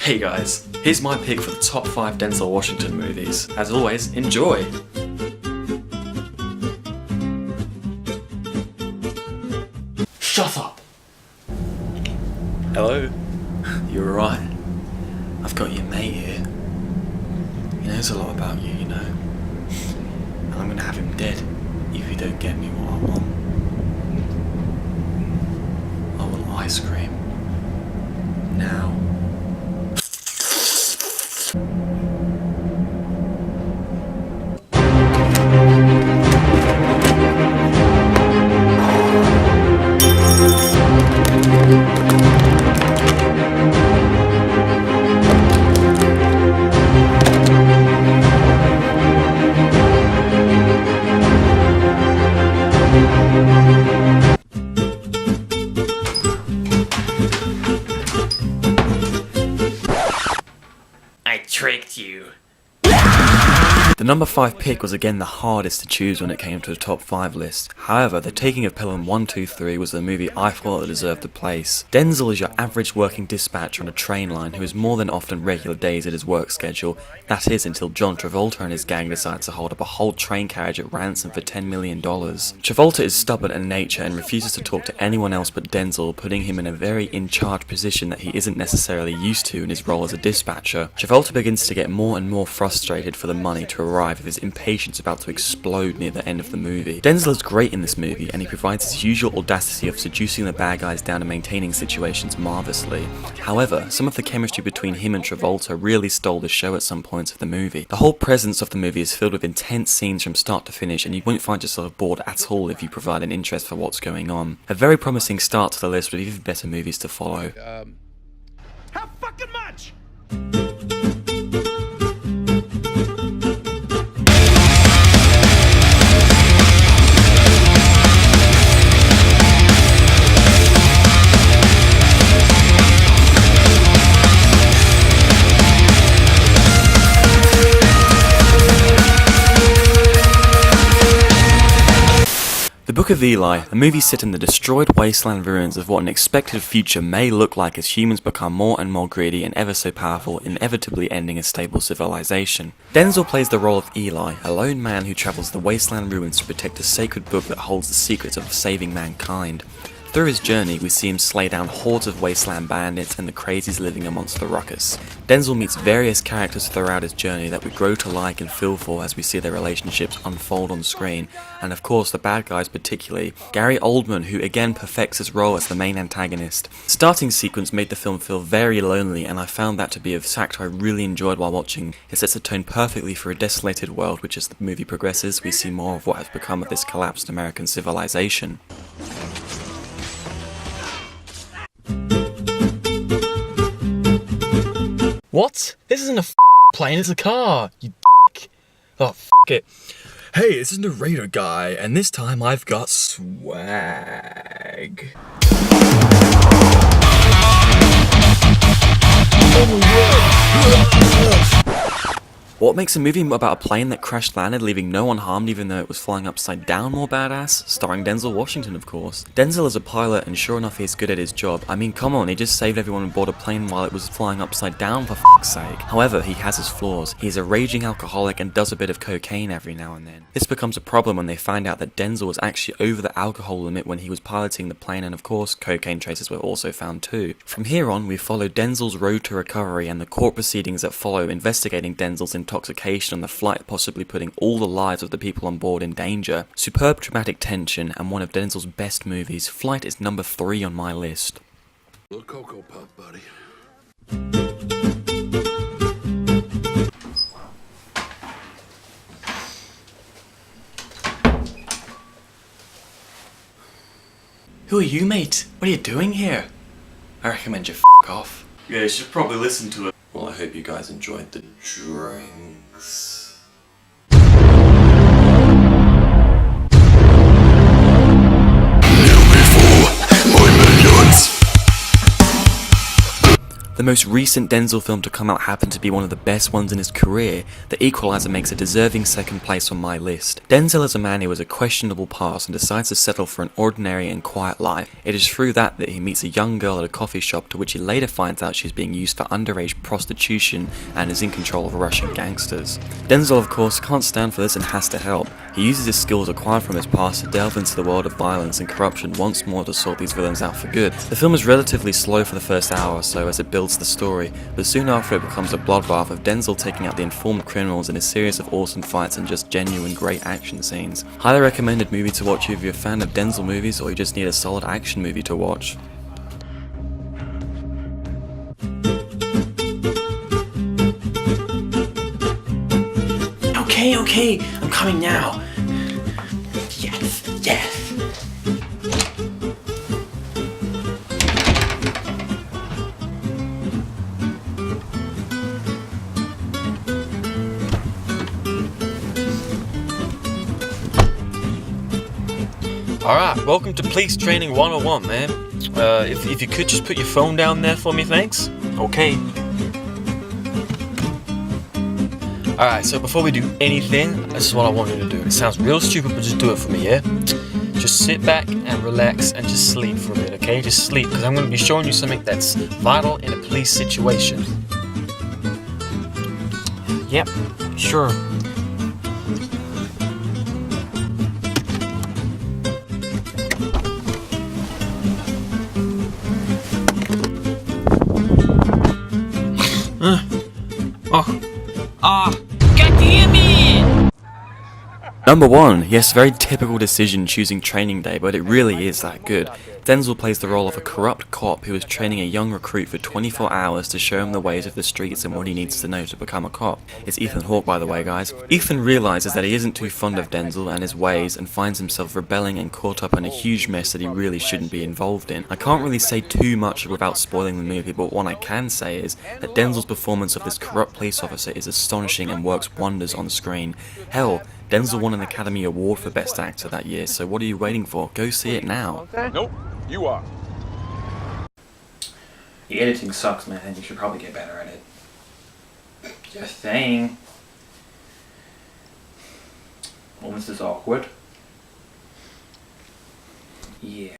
Hey guys, here's my pick for the top 5 Denzel Washington movies. As always, enjoy! Shut up! Hello? You're right. I've got your mate here. He knows a lot about you, you know. And I'm gonna have him dead if you don't get me what I want. I want ice cream. Now. I tricked you. The number 5 pick was again the hardest to choose when it came to the top 5 list. However, The Taking of Pelham 123 was the movie I thought that deserved the place. Denzel is your average working dispatcher on a train line who is more than often regular days at his work schedule. That is until John Travolta and his gang decide to hold up a whole train carriage at ransom for $10 million. Travolta is stubborn in nature and refuses to talk to anyone else but Denzel, putting him in a very in-charge position that he isn't necessarily used to in his role as a dispatcher. Travolta begins to get more and more frustrated for the money to arrive with his impatience about to explode near the end of the movie. Denzel is great in this movie and he provides his usual audacity of seducing the bad guys down and maintaining situations marvellously. However, some of the chemistry between him and Travolta really stole the show at some points of the movie. The whole presence of the movie is filled with intense scenes from start to finish and you won't find yourself bored at all if you provide an interest for what's going on. A very promising start to the list with even better movies to follow. How fucking much? The Book of Eli, the movie set in the destroyed wasteland ruins of what an expected future may look like as humans become more and more greedy and ever so powerful, inevitably ending a stable civilization. Denzel plays the role of Eli, a lone man who travels the wasteland ruins to protect a sacred book that holds the secrets of saving mankind. Through his journey, we see him slay down hordes of wasteland bandits and the crazies living amongst the ruckus. Denzel meets various characters throughout his journey that we grow to like and feel for as we see their relationships unfold on screen, and of course the bad guys particularly. Gary Oldman, who again perfects his role as the main antagonist. The starting sequence made the film feel very lonely, and I found that to be a fact I really enjoyed while watching. It sets the tone perfectly for a desolated world, which as the movie progresses, we see more of what has become of this collapsed American civilization. What? This isn't a plane, it's a car, you dick. Oh, it. Hey, this is Narrator Guy, and this time I've got swag. What makes a movie about a plane that crash landed leaving no one harmed even though it was flying upside down more badass? Starring Denzel Washington, of course. Denzel is a pilot and sure enough he's good at his job. I mean, come on, he just saved everyone on board a plane while it was flying upside down for f***'s sake. However, he has his flaws. He's a raging alcoholic and does a bit of cocaine every now and then. This becomes a problem when they find out that Denzel was actually over the alcohol limit when he was piloting the plane, and of course, cocaine traces were also found too. From here on, we follow Denzel's road to recovery and the court proceedings that follow, investigating Denzel's intoxication on the flight, possibly putting all the lives of the people on board in danger. Superb dramatic tension and one of Denzel's best movies. Flight is number 3 on my list. Little Cocoa Puff, buddy. Who are you, mate? What are you doing here? I recommend you f*** off. Yeah, you should probably listen to it. Well, I hope you guys enjoyed the drinks. The most recent Denzel film to come out happened to be one of the best ones in his career. The Equalizer makes a deserving second place on my list. Denzel is a man who has a questionable past and decides to settle for an ordinary and quiet life. It is through that he meets a young girl at a coffee shop, to which he later finds out she's being used for underage prostitution and is in control of Russian gangsters. Denzel, of course, can't stand for this and has to help. He uses his skills acquired from his past to delve into the world of violence and corruption once more to sort these villains out for good. The film is relatively slow for the first hour or so as it builds the story, but soon after it becomes a bloodbath of Denzel taking out the informed criminals in a series of awesome fights and just genuine great action scenes. Highly recommended movie to watch if you're a fan of Denzel movies or you just need a solid action movie to watch. Okay, I'm coming now. Yes. Alright, welcome to Police Training 101, man. If you could just put your phone down there for me, thanks. Okay. Alright, so before we do anything, this is what I want you to do. It sounds real stupid, but just do it for me, yeah? Just sit back and relax and just sleep for a bit, okay? Just sleep, because I'm going to be showing you something that's vital in a police situation. Yep, sure. Number 1, yes, very typical decision choosing Training Day, but it really is that good. Denzel plays the role of a corrupt cop who is training a young recruit for 24 hours to show him the ways of the streets and what he needs to know to become a cop. It's Ethan Hawke, by the way, guys. Ethan realizes that he isn't too fond of Denzel and his ways and finds himself rebelling and caught up in a huge mess that he really shouldn't be involved in. I can't really say too much without spoiling the movie, but what I can say is that Denzel's performance of this corrupt police officer is astonishing and works wonders on screen. Hell, Denzel won an Academy Award for Best Actor that year, so what are you waiting for? Go see it now. Nope, you are. The editing sucks, man. You should probably get better at it. Just saying. Oh, this is awkward. Yeah.